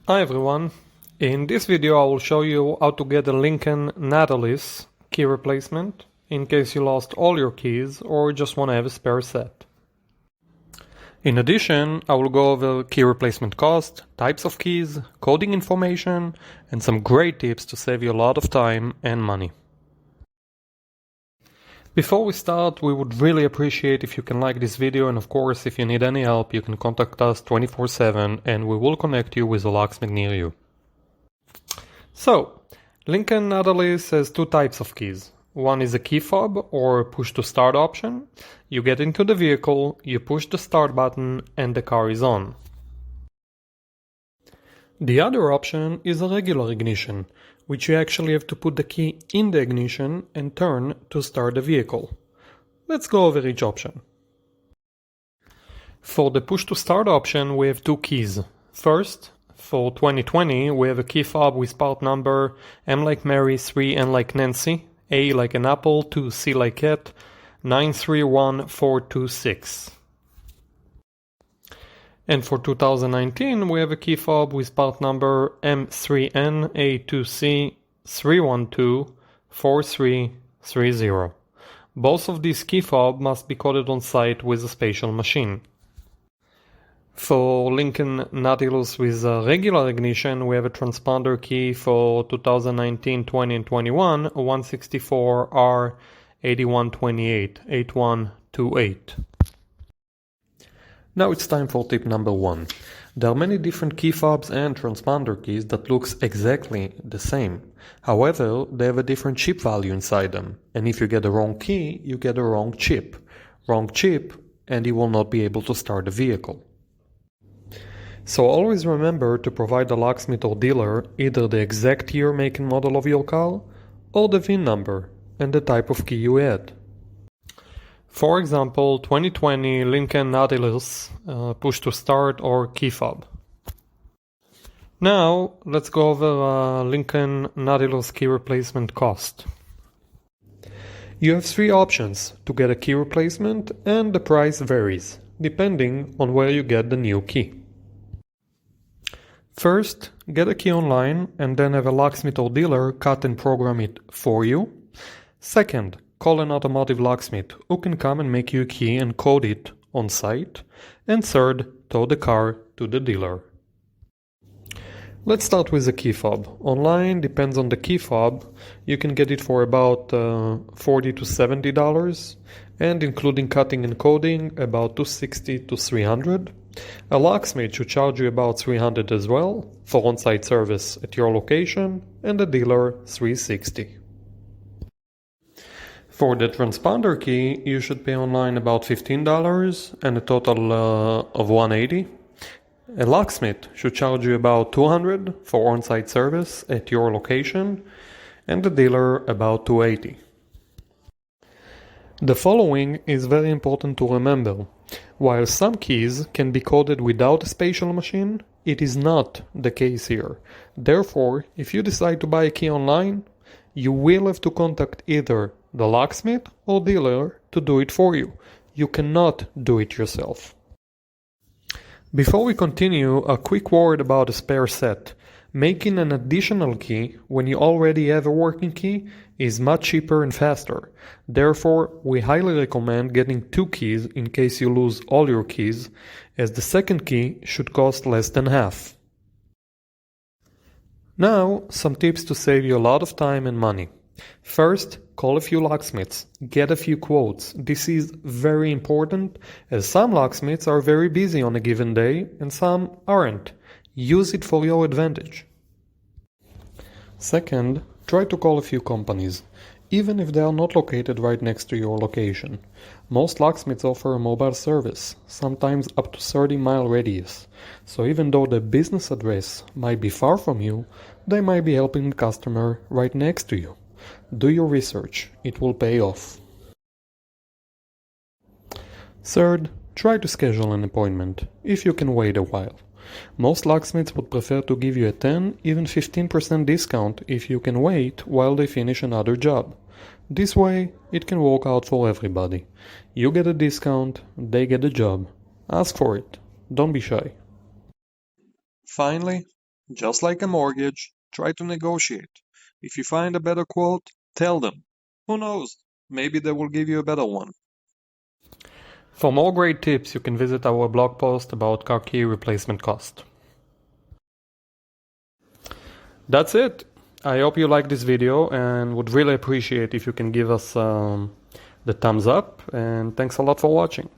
Hi everyone, in this video I will show you how to get a Lincoln Nautilus key replacement in case you lost all your keys or just want to have a spare set. In addition, I will go over key replacement cost, types of keys, coding information, and some great tips to save you a lot of time and money. Before we start, we would really appreciate if you can like this video, and of course if you need any help you can contact us 24/7 and we will connect you with a locksmith near you. So, Lincoln Nautilus has two types of keys. One is a key fob or push to start option. You get into the vehicle, you push the start button and the car is on. The other option is a regular ignition, which you actually have to put the key in the ignition and turn to start the vehicle. Let's go over each option. For the push to start option we have two keys. First, for 2020 we have a key fob with part number M like Mary, 3 N like Nancy, A like an apple, 2 C like cat, 931426. And for 2019 we have a key fob with part number M3N A2C 3124330. Both of these key fobs must be coded on site with a special machine. For Lincoln Nautilus with a regular ignition we have a transponder key for 2019, 20 and 21 164R8128 8128. Now it's time for tip number 1. There are many different key fobs and transponder keys that looks exactly the same. However, they have a different chip value inside them, and if you get the wrong key, you get the wrong chip. Wrong chip, and you will not be able to start the vehicle. So always remember to provide the locksmith or dealer either the exact year, make and model of your car, or the VIN number and the type of key you had. For example, 2020 Lincoln Nautilus push to start or key fob. Now let's go over Lincoln Nautilus key replacement cost. You have three options to get a key replacement and the price varies depending on where you get the new key. First, get a key online and then have a locksmith or dealer cut and program it for you. Second, call an automotive locksmith who can come and make you a key and code it on site. And third, tow the car to the dealer. Let's start with the key fob. Online depends on the key fob. You can get it for about $40 to $70 and including cutting and coding about $260 to $300. A locksmith should charge you about $300 as well for on-site service at your location, and the dealer $360. For the transponder key, you should pay online about $15 and a total of $180. A locksmith should charge you about $200 for on-site service at your location, and the dealer about $280. The following is very important to remember. While some keys can be coded without a special machine, it is not the case here. Therefore, if you decide to buy a key online, you will have to contact either the locksmith or dealer to do it for you. You cannot do it yourself. Before we continue, a quick word about a spare set. Making an additional key when you already have a working key is much cheaper and faster. Therefore, we highly recommend getting two keys in case you lose all your keys, as the second key should cost less than half. Now, some tips to save you a lot of time and money. First, call a few locksmiths. Get a few quotes. This is very important, as some locksmiths are very busy on a given day and some aren't. Use it for your advantage. Second, try to call a few companies, even if they are not located right next to your location. Most locksmiths offer a mobile service, sometimes up to 30-mile radius. So even though the business address might be far from you, they might be helping the customer right next to you. Do your research, it will pay off. Third, try to schedule an appointment, if you can wait a while. Most locksmiths would prefer to give you a 10, even 15% discount if you can wait while they finish another job. This way, it can work out for everybody. You get a discount, they get a job. Ask for it. Don't be shy. Finally, Just like a mortgage, try to negotiate. If you find a better quote, tell them. Who knows? Maybe they will give you a better one. For more great tips, you can visit our blog post about car key replacement cost. That's it. I hope you liked this video and would really appreciate if you can give us the thumbs up, and thanks a lot for watching.